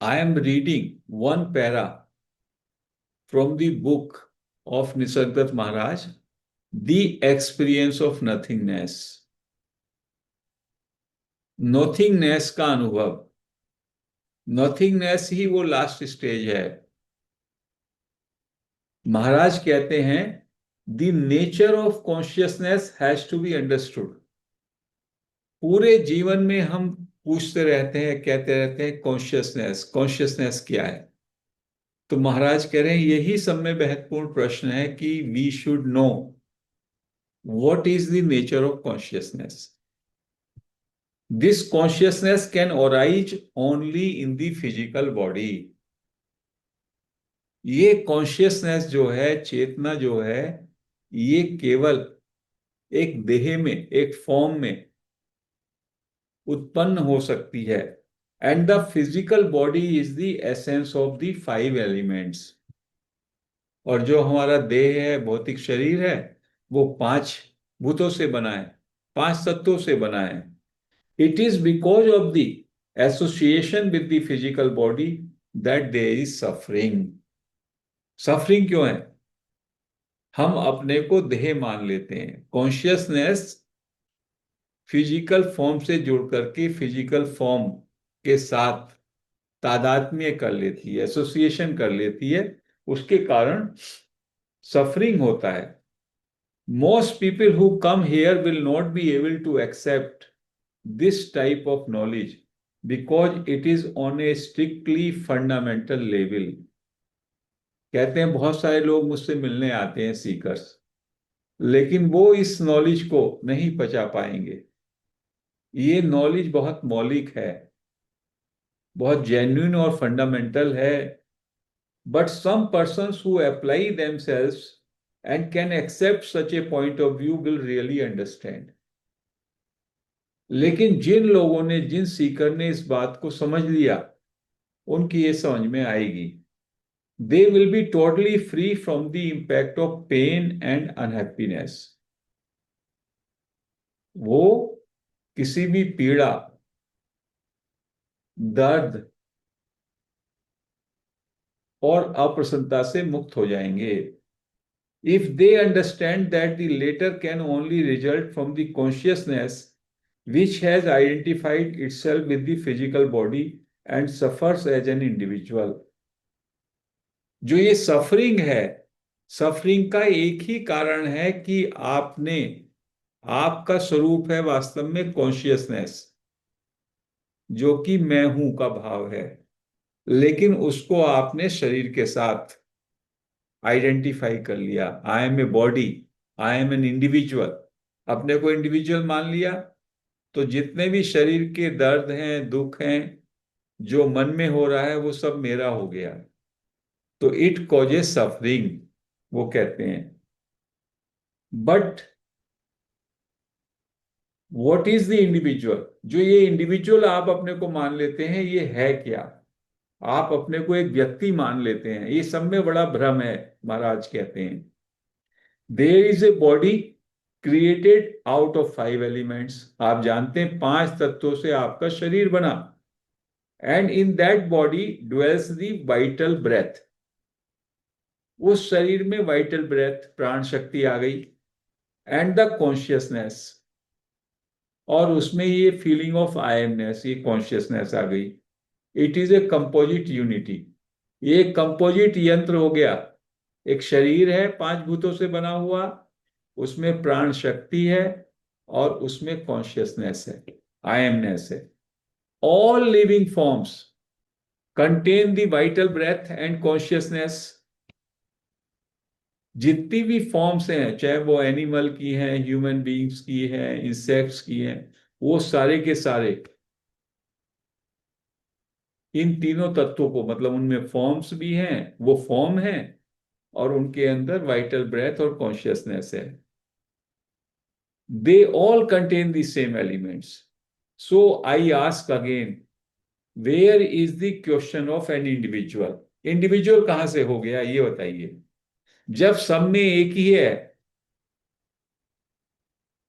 I am reading one para from the book of Nisargadatta Maharaj, The Experience of Nothingness. नॉथिंगनेस का अनुभव, नॉथिंगनेस ही वो last stage है। महाराज कहते हैं the nature of consciousness has to be understood. पूरे जीवन में हम पूछते रहते हैं, कहते रहते हैं कॉन्शियसनेस, कॉन्शियसनेस क्या है। तो महाराज कह रहे हैं यही सब में महत्वपूर्ण प्रश्न है कि we should know what is the nature of consciousness. This consciousness can arise only in the physical body. ये कॉन्शियसनेस जो है, चेतना जो है, ये केवल एक देह में, एक फॉर्म में उत्पन्न हो सकती है। And the physical body is the essence of the five elements. और जो हमारा देह है, भौतिक शरीर है, वो पांच भूतों से बना है, पांच तत्वों से बना है। It is because of the association with the physical body that there is suffering. Suffering क्यों है? हम अपने को देह मान लेते हैं। कॉन्शियसनेस फिजिकल फॉर्म से जुड़ करके फिजिकल फॉर्म के साथ तादात्म्य कर लेती है, एसोसिएशन कर लेती है, उसके कारण सफरिंग होता है। Most people who come here will not be able to accept this type of knowledge because it is on a strictly fundamental level. कहते हैं बहुत सारे लोग मुझसे मिलने आते हैं, सीकर्स, लेकिन वो इस नॉलेज को नहीं पचा पाएंगे। ये नॉलेज बहुत मौलिक है, बहुत जेन्युइन और फंडामेंटल है। But some persons who apply themselves and can accept such a point of view will really understand. लेकिन जिन लोगों ने, जिन सीकर ने इस बात को समझ लिया, उनकी ये समझ में आएगी। They will be totally free from the impact of pain and unhappiness. वो किसी भी पीड़ा, दर्द और अप्रसन्नता से मुक्त हो जाएंगे। If they understand that the latter can only result from the consciousness which has identified itself with the physical body and suffers as an individual. जो ये सफरिंग है, सफरिंग का एक ही कारण है कि आपने, आपका स्वरूप है वास्तव में कॉन्शियसनेस, जो कि मैं हूं का भाव है, लेकिन उसको आपने शरीर के साथ आइडेंटिफाई कर लिया। I am a body, I am an individual. अपने को इंडिविजुअल मान लिया, तो जितने भी शरीर के दर्द हैं, दुख हैं, जो मन में हो रहा है, वो सब मेरा हो गया। तो इट कॉजेस सफरिंग, वो कहते हैं। But what is the individual? जो ये इंडिविजुअल आप अपने को मान लेते हैं, ये है क्या? आप अपने को एक व्यक्ति मान लेते हैं, ये सब में बड़ा भ्रम है। महाराज कहते हैं there is a body created out of five elements. आप जानते हैं पांच तत्वों से आपका शरीर बना। And in that body dwells the vital breath. उस शरीर में वाइटल ब्रेथ, प्राण शक्ति आ गई। एंड द कॉन्शियसनेस, और उसमें ये फीलिंग ऑफ आई एमनेस, ये कॉन्शियसनेस आ गई। It is a composite unity. ये कंपोजिट यंत्र हो गया। एक शरीर है पांच भूतों से बना हुआ, उसमें प्राण शक्ति है और उसमें कॉन्शियसनेस है, आई एमनेस है। All living forms contain the vital breath and consciousness. जितनी भी फॉर्म्स हैं, चाहे वो एनिमल की हैं, ह्यूमन बीइंग्स की हैं, इंसेक्ट्स की हैं, वो सारे के सारे इन तीनों तत्वों को, मतलब उनमें फॉर्म्स भी हैं, वो फॉर्म है, और उनके अंदर वाइटल ब्रेथ और कॉन्शियसनेस है। They all contain the same elements. So I ask again, where is the question of an individual? Individual कहां से हो गया, ये बताइए। जब सब में एक ही है,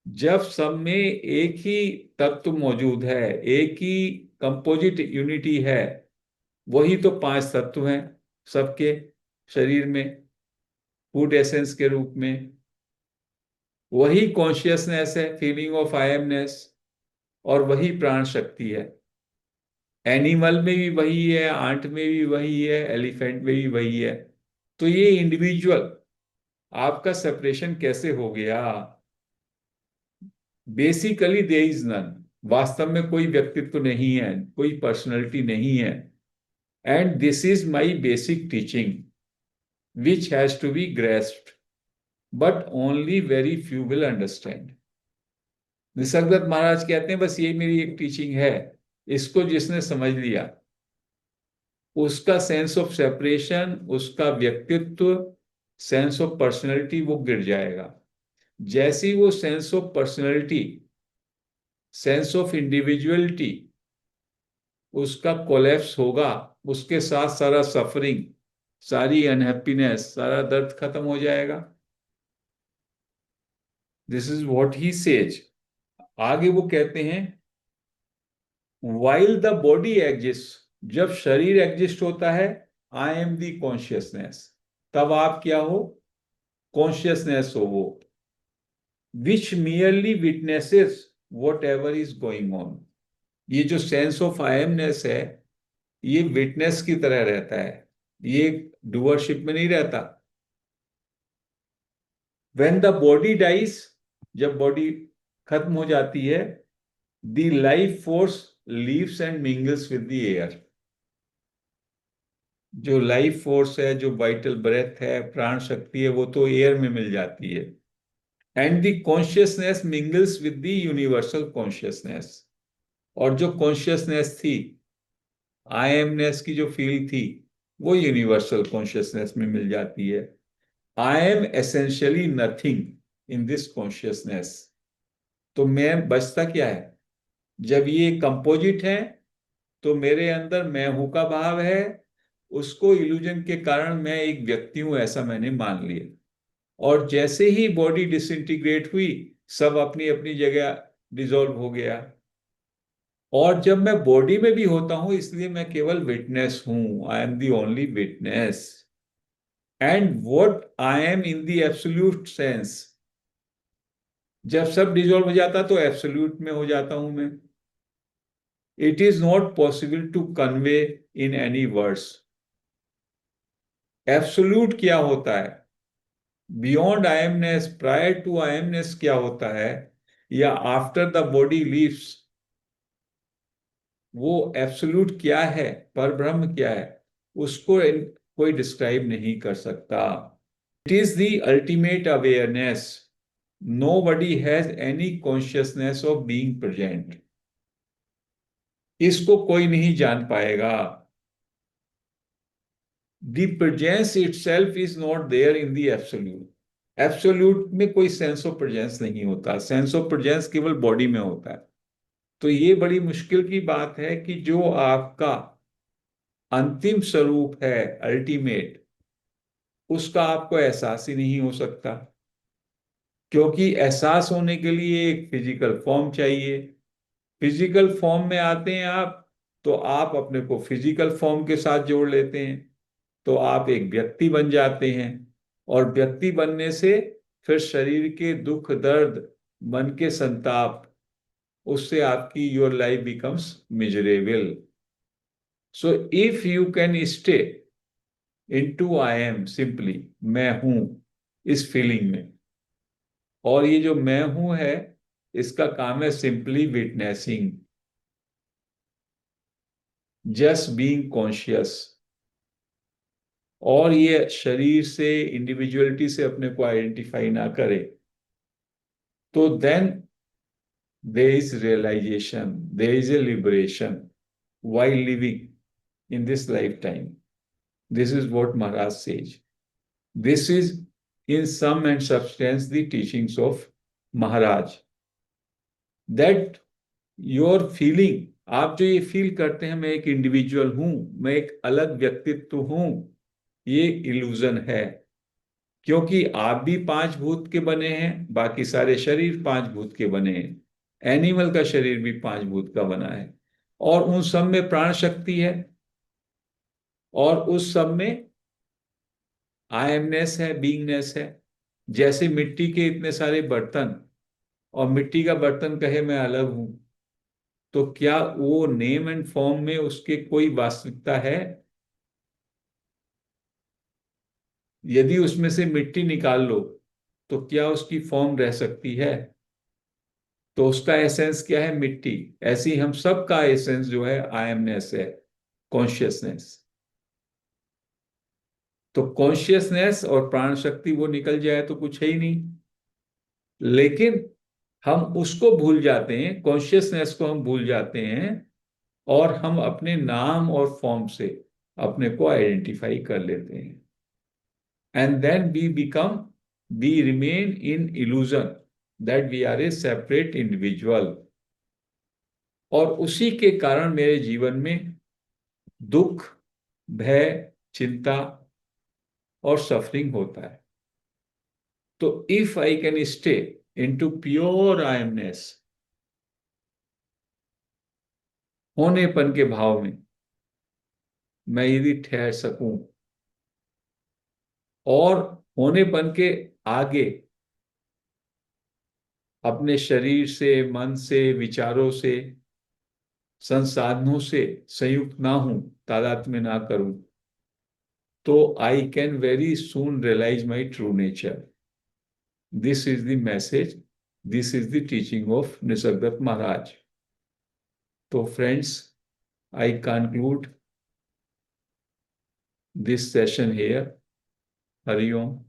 जब सब में एक ही तत्व मौजूद है, एक ही कंपोजिट यूनिटी है, वही तो पांच तत्व हैं सबके शरीर में, फूड एसेंस के रूप में। वही कॉन्शियसनेस है, फीलिंग ऑफ आई एमनेस, और वही प्राण शक्ति है। एनिमल में भी वही है, आंट में भी वही है, एलिफेंट में भी वही है। तो ये इंडिविजुअल आपका सेपरेशन कैसे हो गया? Basically there is none. वास्तव में कोई व्यक्तित्व नहीं है, कोई पर्सनैलिटी नहीं है। And this is my basic teaching which has to be grasped, but only very few will understand. Nisargadatta Maharaj कहते हैं बस यही मेरी एक टीचिंग है, इसको जिसने समझ लिया उसका सेंस ऑफ सेपरेशन, उसका व्यक्तित्व, सेंस ऑफ पर्सनैलिटी वो गिर जाएगा। जैसी वो sense of personality, sense of individuality उसका कोलैप्स होगा, उसके साथ सारा सफरिंग, सारी अनहैप्पीनेस, सारा दर्द खत्म हो जाएगा। This is what he says. आगे वो कहते हैं, वाइल द बॉडी एग्जिस्ट, जब शरीर एग्जिस्ट होता है, आई एम दी कॉन्शियसनेस, तब आप क्या हो? कॉन्शियसनेस हो वो, which merely witnesses whatever is going on. ये जो सेंस ऑफ आई एमनेस है, ये विटनेस की तरह रहता है, ये डूअरशिप में नहीं रहता। व्हेन द बॉडी डाइज, जब बॉडी खत्म हो जाती है, the life force leaves and mingles with the air. जो लाइफ फोर्स है, जो वाइटल ब्रेथ है, प्राण शक्ति है, वो तो एयर में मिल जाती है। And the consciousness mingles with the universal consciousness. और जो कॉन्शियसनेस थी, आई एमनेस की जो फील थी, वो यूनिवर्सल कॉन्शियसनेस में मिल जाती है। I am essentially nothing in this consciousness. तो मैं बचता क्या है? जब ये कंपोजिट है तो मेरे अंदर मैं हूं का भाव है, उसको इल्यूजन के कारण मैं एक व्यक्ति हूं ऐसा मैंने मान लिया। और जैसे ही बॉडी डिसइंटीग्रेट हुई, सब अपनी अपनी जगह डिसॉल्व हो गया। और जब मैं बॉडी में भी होता हूं, इसलिए मैं केवल विटनेस हूं, I am the only witness. And what I am in the absolute sense, जब सब डिसॉल्व हो जाता तो एब्सोल्यूट में हो जाता हूं मैं। It is not possible to convey in any words. Absolute क्या होता है, beyond I amness, prior to I amness क्या होता है, या आफ्टर द बॉडी लीव्स, वो एब्सोल्यूट क्या है, परब्रह्म क्या है, उसको कोई डिस्क्राइब नहीं कर सकता। It is the ultimate awareness, nobody has any consciousness of being present. इसको कोई नहीं जान पाएगा। The presence itself is not there in the absolute. Absolute में कोई सेंस ऑफ प्रेजेंस नहीं होता, सेंस ऑफ प्रेजेंस केवल बॉडी में होता है। तो ये बड़ी मुश्किल की बात है कि जो आपका अंतिम स्वरूप है, अल्टीमेट, उसका आपको एहसास ही नहीं हो सकता। क्योंकि एहसास होने के लिए एक फिजिकल फॉर्म चाहिए। फिजिकल फॉर्म में आते हैं आप, तो आप अपने को फिजिकल फॉर्म के साथ जोड़ लेते हैं, तो आप एक व्यक्ति बन जाते हैं। और व्यक्ति बनने से फिर शरीर के दुख दर्द, मन के संताप, उससे आपकी your life becomes miserable. So if you can stay into I am, simply मैं हूं, इस फीलिंग में। और ये जो मैं हूं है, इसका काम है simply witnessing, just being conscious. और ये शरीर से, इंडिविजुअलिटी से अपने को आइडेंटिफाई ना करे, तो then there is realization, there is a liberation while living in this lifetime. This is what Maharaj says. This is in sum and substance the teachings of Maharaj. That your feeling, आप जो ये feel करते हैं मैं एक individual हूं, मैं एक अलग व्यक्तित्व हूं, ये इल्यूजन है। क्योंकि आप भी पांच भूत के बने हैं, बाकी सारे शरीर पांच भूत के बने हैं, एनिमल का शरीर भी पांच भूत का बना है, और उन सब में प्राण शक्ति है। और उस सब में आई एमनेस है, बीइंगनेस है। जैसे मिट्टी के इतने सारे बर्तन, और मिट्टी का बर्तन कहे मैं अलग हूं, तो क्या वो नेम एंड फॉर्म में उसके कोई वास्तविकता है? यदि उसमें से मिट्टी निकाल लो तो क्या उसकी फॉर्म रह सकती है? तो उसका एसेंस क्या है? मिट्टी। ऐसे ही हम सब का एसेंस जो है आई एमनेस है, कॉन्शियसनेस। तो कॉन्शियसनेस और प्राण शक्ति वो निकल जाए तो कुछ है ही नहीं। लेकिन हम उसको भूल जाते हैं, कॉन्शियसनेस को हम भूल जाते हैं, और हम अपने नाम और फॉर्म से अपने को आइडेंटिफाई कर लेते हैं। And then we remain in illusion that we are a separate individual. और उसी के कारण मेरे जीवन में दुख, भय, चिंता और सफरिंग होता है। तो if I can stay in to pure I amness, होनेपन के भाव में मैं यदि ठहर सकूं, और होनेपन के आगे अपने शरीर से, मन से, विचारों से, संसाधनों से संयुक्त ना हूं, तादात्म्य में ना करूं, तो I can very soon realise my true nature. This is the message, this is the teaching of Nisargadatta Maharaj. तो friends, I conclude this session here. Hariom.